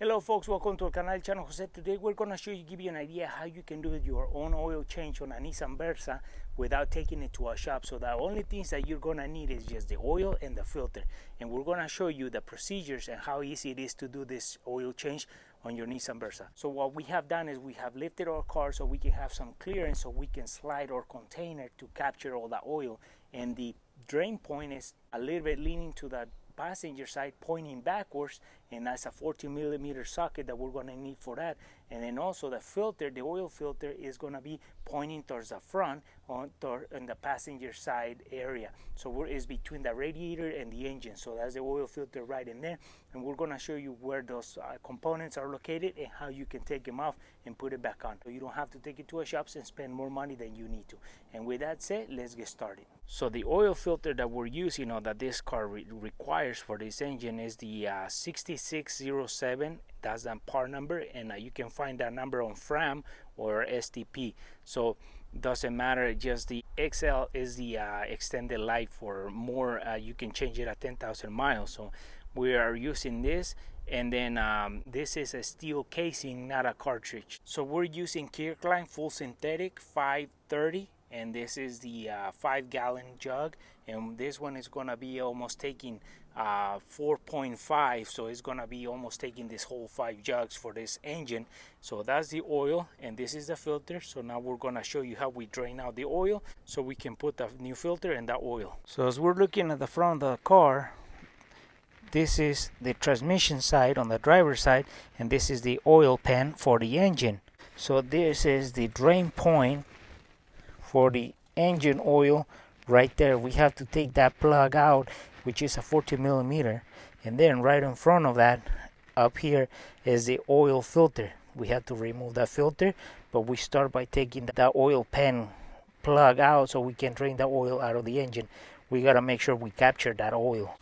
Hello folks, welcome to our canal channel Jose. Today we're going to give you an idea how you can do your own oil change on a Nissan Versa without taking it to a shop. So the only things that you're going to need is just the oil and the filter, and we're going to show you the procedures and how easy it is to do this oil change on your Nissan Versa. So what we have done is we have lifted our car so we can have some clearance, so we can slide our container to capture all the oil, and the drain point is a little bit leaning to the passenger side, pointing backwards, and that's a 40mm socket that we're going to need for that. And then also the filter, the oil filter, is going to be pointing towards the front on the passenger side area, so it's between the radiator and the engine. So that's the oil filter right in there, and we're going to show you where those components are located and how you can take them off and put it back on, so you don't have to take it to a shop and spend more money than you need to. And with that said, let's get started. So the oil filter that we're using, that this car requires for this engine, is the 6607. That's the part number, and you can find that number on FRAM or STP. So doesn't matter, just the XL is the extended life. For more, you can change it at 10,000 miles. So we are using this, and then this is a steel casing, not a cartridge. So we're using Kirkland full synthetic 530, and this is the 5-gallon jug, and this one is going to be almost taking 4.5, so it's going to be almost taking this whole 5 jugs for this engine. So that's the oil, and this is the filter. So now we're going to show you how we drain out the oil so we can put the new filter in the oil. So as we're looking at the front of the car, this is the transmission side on the driver's side, and this is the oil pan for the engine. So this is the drain point for the engine oil right there. We have to take that plug out, which is a 40mm, and then right in front of that, up here, is the oil filter. We have to remove that filter, but we start by taking the oil pan plug out so we can drain the oil out of the engine. We got to make sure we capture that oil.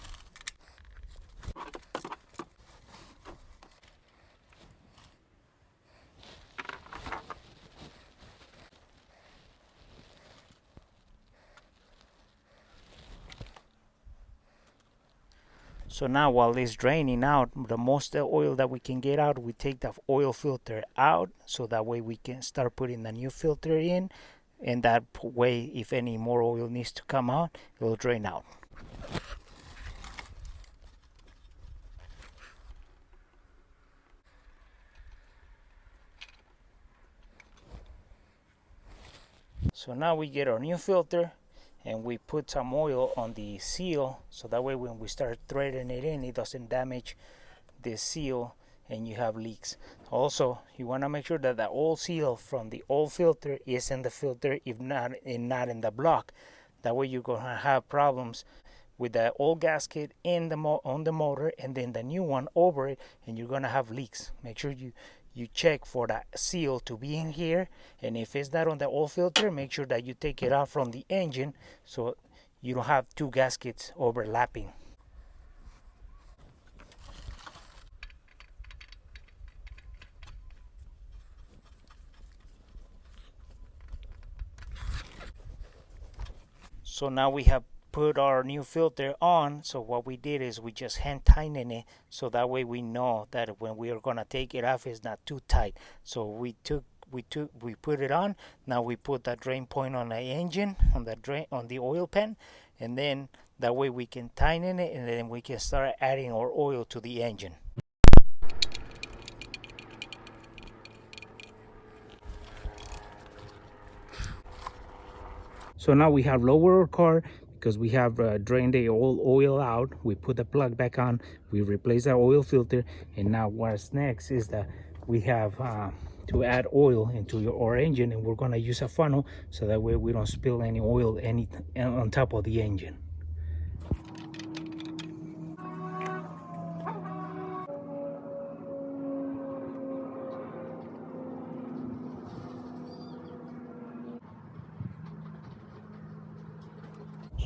So now while it's draining out the most oil that we can get out, we take the oil filter out, so that way we can start putting the new filter in, and that way if any more oil needs to come out, it will drain out. So now we get our new filter, and we put some oil on the seal, so that way when we start threading it in, it doesn't damage the seal and you have leaks. Also, you want to make sure that the oil seal from the old filter is in the filter, if not in the block. That way you're going to have problems with the old gasket in on the motor, and then the new one over it, and you're going to have leaks. Make sure you check for that seal to be in here, and if it's not on the oil filter, make sure that you take it out from the engine so you don't have two gaskets overlapping. So now we have put our new filter on. So what we did is we just hand tighten it, so that way we know that when we are going to take it off, it's not too tight. So we put it on. Now we put that drain point on the engine, on the oil pan, and then that way we can tighten it, and then we can start adding our oil to the engine. So now we have lowered our car because we have drained the old oil out. We put the plug back on, we replace the oil filter, and now what's next is that we have to add oil into our engine, and we're going to use a funnel so that way we don't spill any oil on top of the engine.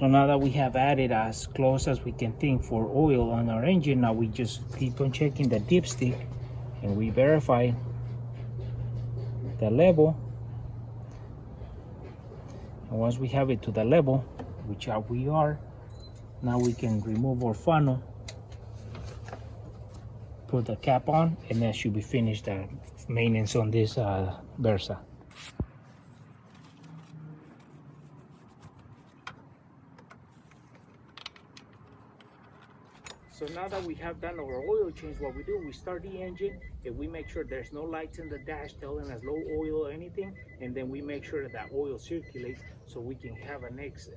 So now that we have added as close as we can think for oil on our engine, now we just keep on checking the dipstick, and we verify the level. And once we have it to the level, which we are, now we can remove our funnel, put the cap on, and that should be finished maintenance on this Versa. So now that we have done our oil change, what we do, we start the engine and we make sure there's no lights in the dash telling us low oil or anything, and then we make sure that oil circulates so we can have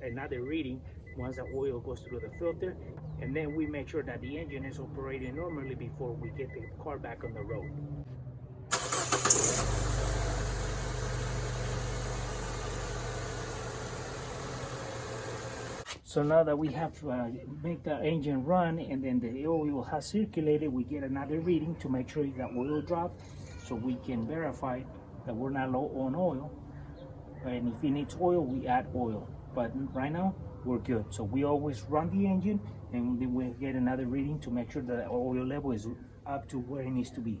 another reading once the oil goes through the filter, and then we make sure that the engine is operating normally before we get the car back on the road. So now that we have make the engine run and then the oil has circulated, we get another reading to make sure the oil dropped, so we can verify that we're not low on oil. And if it needs oil, we add oil. But right now, we're good. So we always run the engine and then we get another reading to make sure that the oil level is up to where it needs to be.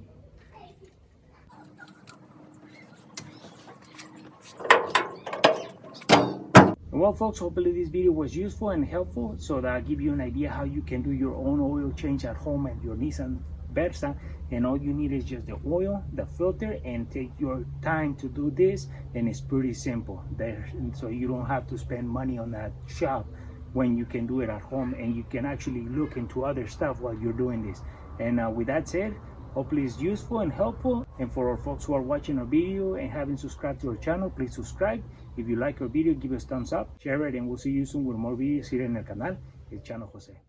Well, folks, hopefully this video was useful and helpful, so that I give you an idea how you can do your own oil change at home at your Nissan Versa. And all you need is just the oil, the filter, and take your time to do this, and it's pretty simple there. So you don't have to spend money on that shop when you can do it at home, and you can actually look into other stuff while you're doing this. And with that said, hopefully it's useful and helpful. And for our folks who are watching our video and haven't subscribed to our channel, please subscribe. If you like our video, give us a thumbs up, share it, and we'll see you soon with more videos here in el canal, El Chano Jose.